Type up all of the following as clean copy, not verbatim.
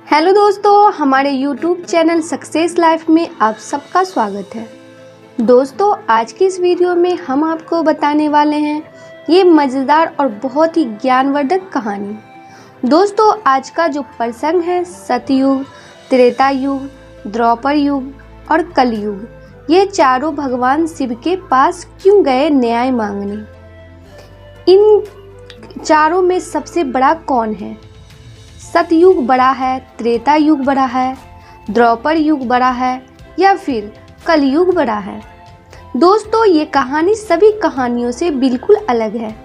Hello दोस्तों, हमारे YouTube channel success life में आप सबका स्वागत है। दोस्तों, आज की इस वीडियो में हम आपको बताने वाले हैं ये मज़ेदार और बहुत ही ज्ञानवर्धक कहानी। दोस्तों, आज का जो प्रसंग है सतयुग, त्रेता युग, द्वापर युग और कलयुग, ये चारों भगवान शिव के पास क्यों गए न्याय मांगने। इन चारों में सबसे बड़ा कौन है? सतयुग बड़ा है, त्रेता युग बड़ा है, द्वापर युग बड़ा है या फिर कलयुग बड़ा है? दोस्तों, ये कहानी सभी कहानियों से बिल्कुल अलग है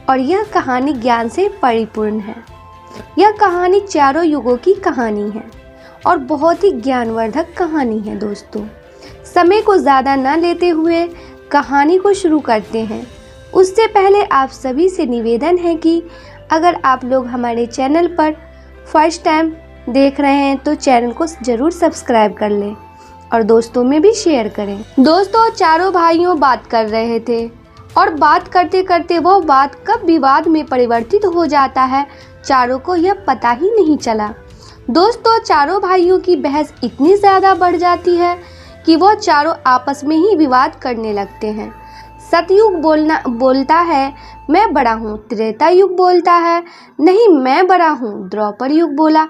और यह कहानी ज्ञान से परिपूर्ण है। यह कहानी चारों युगों की कहानी है और बहुत ही ज्ञानवर्धक कहानी है। दोस्तों, समय को ज़्यादा न लेते हुए कहानी को शुरू करते हैं। उससे पहले आप सभी से निवेदन है कि अगर आप लोग हमारे चैनल पर फर्स्ट टाइम देख रहे हैं तो चैनल को ज़रूर सब्सक्राइब कर लें और दोस्तों में भी शेयर करें। दोस्तों, चारों भाइयों बात कर रहे थे और बात करते करते वह बात कब विवाद में परिवर्तित हो जाता है, चारों को यह पता ही नहीं चला। दोस्तों, चारों भाइयों की बहस इतनी ज़्यादा बढ़ जाती है कि वह चारों आपस में ही विवाद करने लगते हैं। सतयुग बोलता है मैं बड़ा हूँ, त्रेता युग बोलता है नहीं मैं बड़ा हूँ, द्वापर युग बोला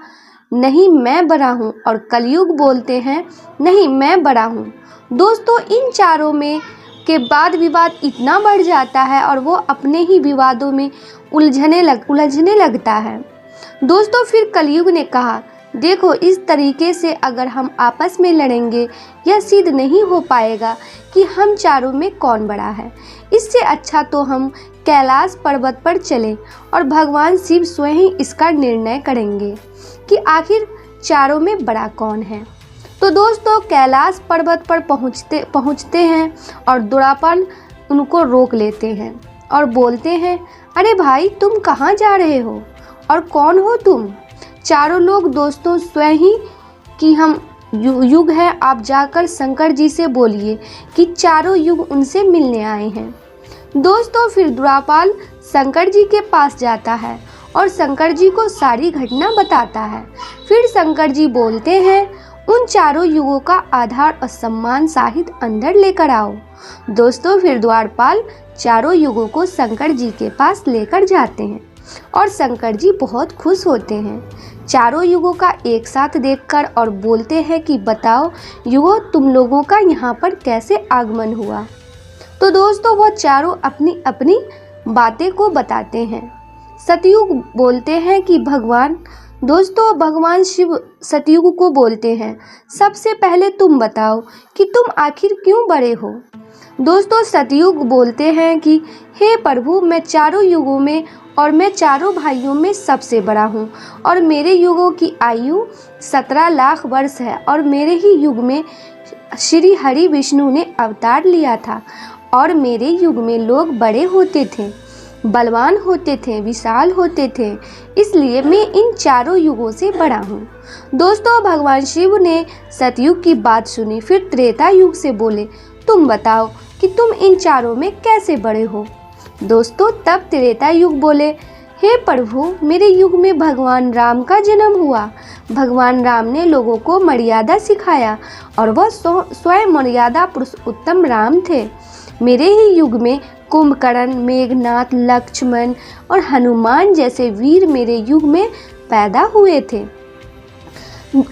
नहीं मैं बड़ा हूँ और कलयुग बोलते हैं नहीं मैं बड़ा हूँ। दोस्तों, इन चारों में के बाद विवाद इतना बढ़ जाता है और वो अपने ही विवादों में उलझने लगता है। दोस्तों, फिर कलयुग ने कहा देखो, इस तरीके से अगर हम आपस में लड़ेंगे यह सिद्ध नहीं हो पाएगा कि हम चारों में कौन बड़ा है। इससे अच्छा तो हम कैलाश पर्वत पर चलें और भगवान शिव स्वयं ही इसका निर्णय करेंगे कि आखिर चारों में बड़ा कौन है। तो दोस्तों, कैलाश पर्वत पर पहुँचते हैं और द्वापर उनको रोक लेते हैं और बोलते हैं अरे भाई, तुम कहाँ जा रहे हो और कौन हो तुम? चारों लोग दोस्तों स्वयं ही कि हम युग है, आप जाकर शंकर जी से बोलिए कि चारों युग उनसे मिलने आए हैं। दोस्तों, फिर द्वापर शंकर जी के पास जाता है और शंकर जी को सारी घटना बताता है। फिर शंकर जी बोलते हैं उन चारों युगों का आधार और सम्मान सहित अंदर लेकर आओ। दोस्तों, फिर द्वारपाल चारों युगों को शंकर जी के पास लेकर जाते हैं और शंकर जी बहुत खुश होते हैं चारों युगों का एक साथ देखकर और बोलते हैं कि बताओ युगों, तुम लोगों का यहाँ पर कैसे आगमन हुआ। तो दोस्तों, वो चारों अपनी अपनी बातें को बताते हैं। सतयुग बोलते हैं कि भगवान शिव सतयुग को बोलते हैं सबसे पहले तुम बताओ कि तुम आखिर क्यों बड़े हो। दोस्तों, सतयुग बोलते हैं कि हे प्रभु, मैं चारों युगों में और मैं चारों भाइयों में सबसे बड़ा हूँ और मेरे युगों की आयु 17 लाख वर्ष है और मेरे ही युग में श्री हरि विष्णु ने अवतार लिया था और मेरे युग में लोग बड़े होते थे, बलवान होते थे, विशाल होते थे, इसलिए मैं इन चारों युगों से बड़ा हूँ। दोस्तों, भगवान शिव ने सतयुग की बात सुनी। फिर त्रेता युग से बोले तुम बताओ कि तुम इन चारों में कैसे बड़े हो। दोस्तों, तब त्रेता युग बोले हे प्रभु, मेरे युग में भगवान राम का जन्म हुआ। भगवान राम ने लोगों को मर्यादा सिखाया और वह स्वयं मर्यादा पुरुषोत्तम राम थे। मेरे ही युग में कुंभकर्ण, मेघनाथ, लक्ष्मण और हनुमान जैसे वीर मेरे युग में पैदा हुए थे,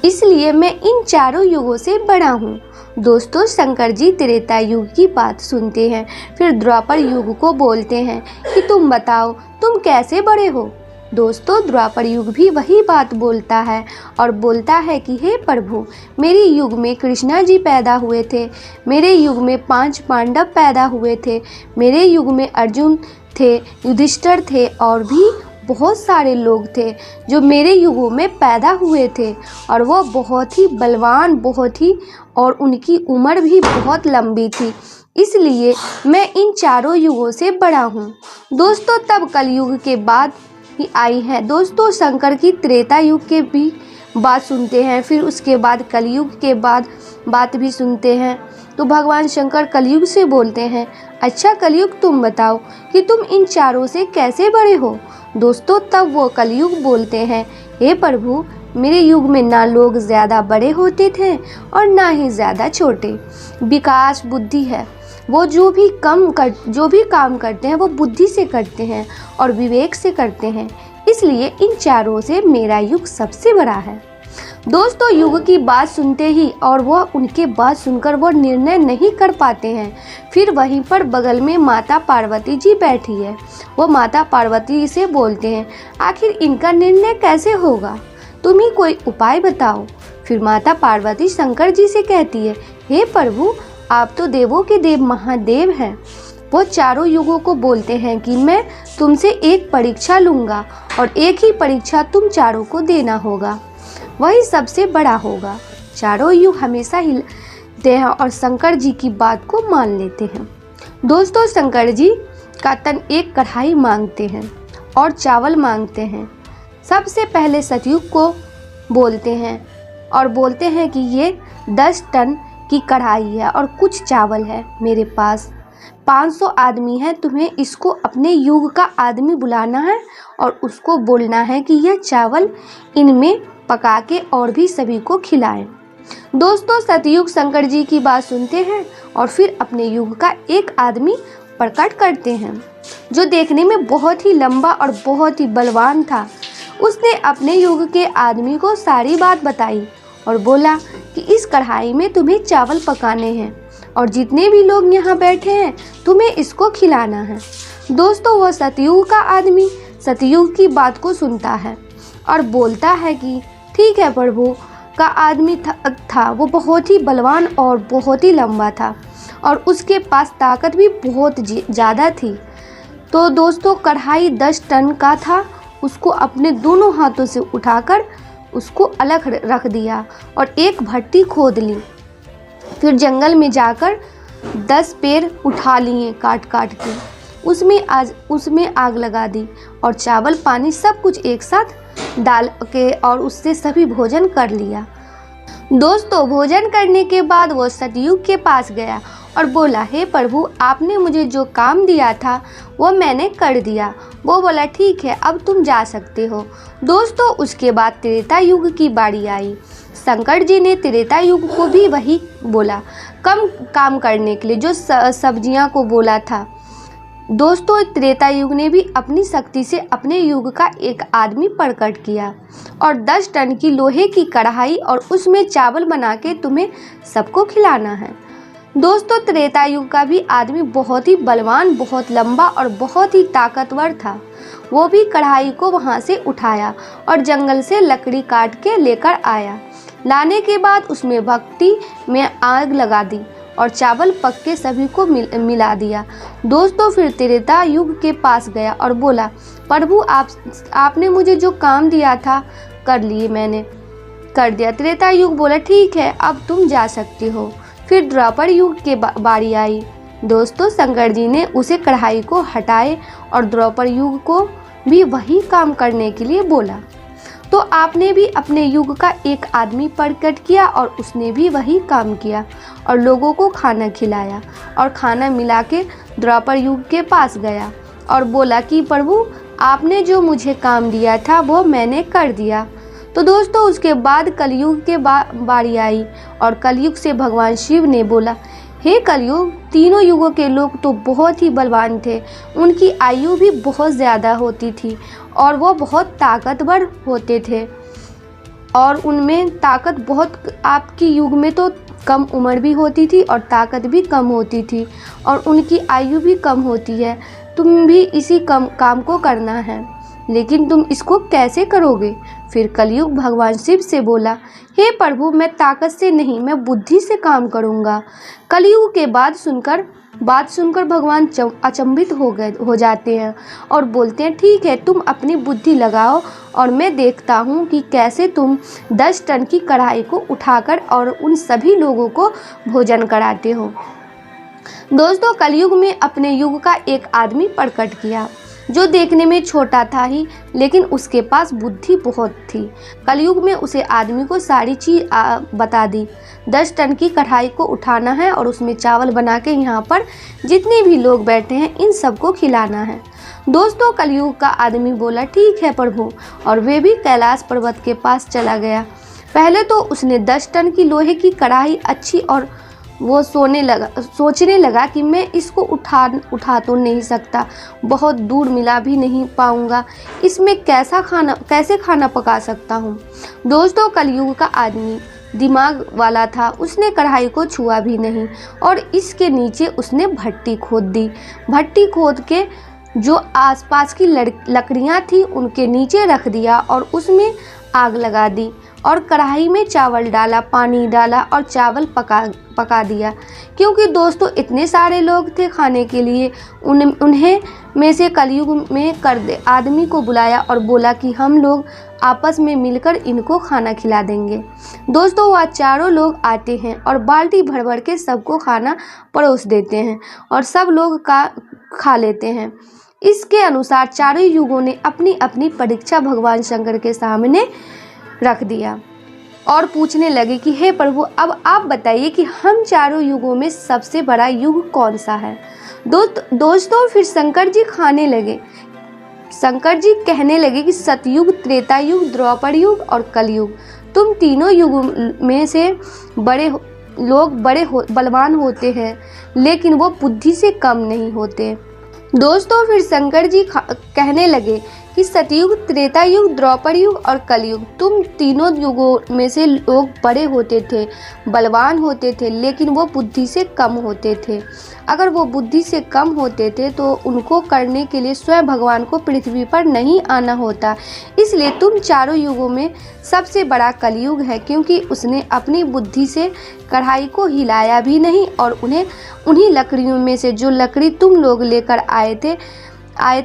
इसलिए मैं इन चारों युगों से बड़ा हूँ। दोस्तों, शंकर जी त्रेता युग की बात सुनते हैं। फिर द्वापर युग को बोलते हैं कि तुम बताओ तुम कैसे बड़े हो। दोस्तों, द्वापर युग भी वही बात बोलता है और बोलता है कि हे प्रभु, मेरे युग में कृष्णा जी पैदा हुए थे, मेरे युग में 5 पांडव पैदा हुए थे, मेरे युग में अर्जुन थे, युधिष्ठिर थे और भी बहुत सारे लोग थे जो मेरे युगों में पैदा हुए थे और वह बहुत ही बलवान, बहुत ही, और उनकी उम्र भी बहुत लंबी थी, इसलिए मैं इन चारों युगों से बड़ा हूँ। दोस्तों, तब कलयुग के बाद ही आई है। दोस्तों, शंकर की त्रेता युग के भी बात सुनते हैं, फिर उसके बाद कलयुग के बाद बात भी सुनते हैं। तो भगवान शंकर कलयुग से बोलते हैं अच्छा कलयुग, तुम बताओ कि तुम इन चारों से कैसे बड़े हो। दोस्तों, तब वो कलयुग बोलते हैं हे प्रभु, मेरे युग में ना लोग ज़्यादा बड़े होते थे और ना ही ज़्यादा छोटे। विकास बुद्धि है, वो जो भी काम करते हैं वो बुद्धि से करते हैं और विवेक से करते हैं, इसलिए इन चारों से मेरा युग सबसे बड़ा है। दोस्तों, युग की बात सुनते ही और वह उनके बात सुनकर वो निर्णय नहीं कर पाते हैं। फिर वहीं पर बगल में माता पार्वती जी बैठी है। वो माता पार्वती से बोलते हैं, आखिर इनका निर्णय कैसे होगा, तुम ही कोई उपाय बताओ। फिर माता पार्वती शंकर जी से कहती है, हे प्रभु, आप तो देवों के देव महादेव हैं। वो चारों युगों को बोलते हैं कि मैं तुमसे एक परीक्षा लूँगा और एक ही परीक्षा तुम चारों को देना होगा, वही सबसे बड़ा होगा। चारों युग हमेशा हिलते हैं और शंकर जी की बात को मान लेते हैं। दोस्तों, शंकर जी का तन एक कढ़ाई मांगते हैं और चावल मांगते हैं। सबसे पहले सतयुग को बोलते हैं और बोलते हैं कि ये 10 टन की कढ़ाई है और कुछ चावल है मेरे पास। 500 आदमी है, तुम्हें इसको अपने युग का आदमी बुलाना है और उसको बोलना है कि यह चावल इनमें पका के और भी सभी को खिलाएं। दोस्तों, सतयुग शंकर जी की बात सुनते हैं और फिर अपने युग का एक आदमी प्रकट करते हैं जो देखने में बहुत ही लंबा और बहुत ही बलवान था। उसने अपने युग के आदमी को सारी बात बताई और बोला कि इस कढ़ाई में तुम्हें चावल पकाने हैं और जितने भी लोग यहाँ बैठे हैं तुम्हें इसको खिलाना है। दोस्तों, वह सतयुग का आदमी सतयुग की बात को सुनता है और बोलता है कि ठीक है, प्रभु का आदमी था वो बहुत ही बलवान और बहुत ही लंबा था और उसके पास ताकत भी बहुत ज़्यादा थी। तो दोस्तों, कढ़ाई 10 टन का था, उसको अपने दोनों हाथों से उठाकर उसको अलग रख दिया और एक भट्टी खोद ली। फिर जंगल में जाकर 10 पेड़ उठा लिए काट काट के, उसमें आग लगा दी और चावल पानी सब कुछ एक साथ डाल के और उससे सभी भोजन कर लिया। दोस्तों, भोजन करने के बाद वो सतयुग के पास गया और बोला, हे प्रभु, आपने मुझे जो काम दिया था वो मैंने कर दिया। वो बोला, ठीक है, अब तुम जा सकते हो। दोस्तों, उसके बाद त्रेता युग की बारी आई। शंकर जी ने त्रेता युग को भी वही बोला, कम काम करने के लिए, जो सब्जियां को बोला था। दोस्तों, त्रेता युग ने भी अपनी शक्ति से अपने युग का एक आदमी प्रकट किया और 10 टन की लोहे की कढ़ाई और उसमें चावल बना के तुम्हें सबको खिलाना है। दोस्तों, त्रेता युग का भी आदमी बहुत ही बलवान, बहुत लंबा और बहुत ही ताकतवर था। वो भी कढ़ाई को वहाँ से उठाया और जंगल से लकड़ी काट के लेकर आया। लाने के बाद उसमें भट्टी में आग लगा दी और चावल पक के सभी को मिला दिया। दोस्तों, फिर त्रेता युग के पास गया और बोला, प्रभु, आपने मुझे जो काम दिया था मैंने कर दिया। त्रेता युग बोला, ठीक है, अब तुम जा सकते हो। फिर द्वापर युग के बारी आई। दोस्तों, शंकर जी ने उसे कढ़ाई को हटाए और द्वापर युग को भी वही काम करने के लिए बोला। तो आपने भी अपने युग का एक आदमी प्रकट किया और उसने भी वही काम किया और लोगों को खाना खिलाया और खाना मिला के द्वापर युग के पास गया और बोला कि प्रभु, आपने जो मुझे काम दिया था वो मैंने कर दिया। तो दोस्तों, उसके बाद कलयुग के बारी आई और कलयुग से भगवान शिव ने बोला, हे कलयुग, तीनों युगों के लोग तो बहुत ही बलवान थे, उनकी आयु भी बहुत ज़्यादा होती थी और वो बहुत ताकतवर होते थे और उनमें ताकत बहुत, आपकी युग में तो कम उम्र भी होती थी और ताकत भी कम होती थी और उनकी आयु भी कम होती है। तुम भी इसी काम को करना है, लेकिन तुम इसको कैसे करोगे? फिर कलयुग भगवान शिव से बोला, हे प्रभु, मैं ताकत से नहीं, मैं बुद्धि से काम करूँगा। कलयुग के बात सुनकर भगवान अचंभित हो जाते हैं और बोलते हैं, ठीक है, तुम अपनी बुद्धि लगाओ और मैं देखता हूँ कि कैसे तुम 10 टन की कढ़ाई को उठाकर और उन सभी लोगों को भोजन कराते हो। दोस्तों, कलयुग में अपने युग का एक आदमी प्रकट किया जो देखने में छोटा था ही, लेकिन उसके पास बुद्धि बहुत थी। कलयुग में उसे आदमी को सारी चीज़ बता दी। 10 टन की कढ़ाई को उठाना है और उसमें चावल बना के यहाँ पर जितने भी लोग बैठे हैं इन सबको खिलाना है। दोस्तों कलयुग का आदमी बोला ठीक है प्रभु, और वे भी कैलाश पर्वत के पास चला गया। पहले तो उसने 10 टन की लोहे की कढ़ाई अच्छी, और वो सोचने लगा कि मैं इसको उठा तो नहीं सकता, बहुत दूर मिला भी नहीं पाऊंगा, इसमें कैसे खाना पका सकता हूँ। दोस्तों कलयुग का आदमी दिमाग वाला था, उसने कढ़ाई को छुआ भी नहीं और इसके नीचे उसने भट्टी खोद दी। भट्टी खोद के जो आसपास की लकड़ियाँ थी उनके नीचे रख दिया और उसमें आग लगा दी और कढ़ाई में चावल डाला, पानी डाला और चावल पका दिया। क्योंकि दोस्तों इतने सारे लोग थे खाने के लिए, उन्हें में से कलयुग में आदमी को बुलाया और बोला कि हम लोग आपस में मिलकर इनको खाना खिला देंगे। दोस्तों वह चारों लोग आते हैं और बाल्टी भर भर के सबको खाना परोस देते हैं और सब लोग खा लेते हैं। इसके अनुसार चारों युगों ने अपनी अपनी परीक्षा भगवान शंकर के सामने रख दिया और पूछने लगे कि हे प्रभु, अब आप बताइए कि हम चारों युगों में सबसे बड़ा युग कौन सा है। दोस्तों फिर शंकर जी कहने लगे कि सतयुग, त्रेता युग, द्वापर युग और कलयुग, तुम तीनों युगों में से बलवान होते हैं, लेकिन वो बुद्धि से कम नहीं होते। दोस्तों फिर शंकर जी कहने लगे कि सतयुग, त्रेता युग, द्वापर युग और कलयुग, तुम तीनों युगों में से लोग बड़े होते थे, बलवान होते थे, लेकिन वो बुद्धि से कम होते थे। अगर वो बुद्धि से कम होते थे तो उनको करने के लिए स्वयं भगवान को पृथ्वी पर नहीं आना होता। इसलिए तुम चारों युगों में सबसे बड़ा कलयुग है, क्योंकि उसने अपनी बुद्धि से कढ़ाई को हिलाया भी नहीं और उन्हीं लकड़ियों में से जो लकड़ी तुम लोग लेकर आए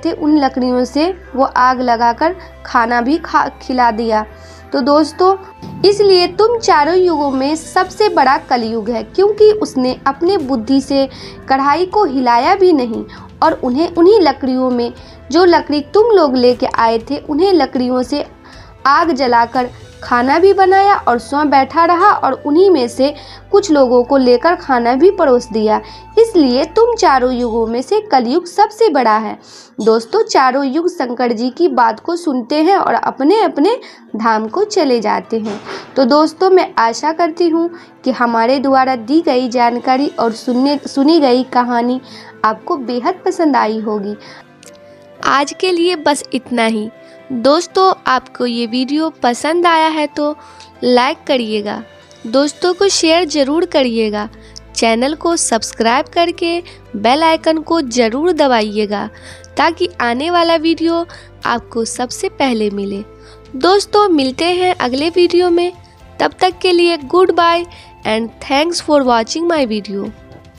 थे उन लकड़ियों से वो आग लगाकर खाना भी खिला दिया। तो दोस्तों इसलिए तुम चारों युगों में सबसे बड़ा कलयुग है, क्योंकि उसने अपने बुद्धि से कढ़ाई को हिलाया भी नहीं और उन्हीं लकड़ियों में जो लकड़ी तुम लोग लेके आए थे उन्हें लकड़ियों से आग जलाकर खाना भी बनाया और स्वयं बैठा रहा और उन्हीं में से कुछ लोगों को लेकर खाना भी परोस दिया। इसलिए तुम चारों युगों में से कलयुग सबसे बड़ा है। दोस्तों चारों युग शंकर जी की बात को सुनते हैं और अपने अपने धाम को चले जाते हैं। तो दोस्तों मैं आशा करती हूँ कि हमारे द्वारा दी गई जानकारी और सुनी गई कहानी आपको बेहद पसंद आई होगी। आज के लिए बस इतना ही। दोस्तों आपको ये वीडियो पसंद आया है तो लाइक करिएगा, दोस्तों को शेयर ज़रूर करिएगा, चैनल को सब्सक्राइब करके बेल आइकन को ज़रूर दबाइएगा ताकि आने वाला वीडियो आपको सबसे पहले मिले। दोस्तों मिलते हैं अगले वीडियो में, तब तक के लिए good bye and thanks for watching my video.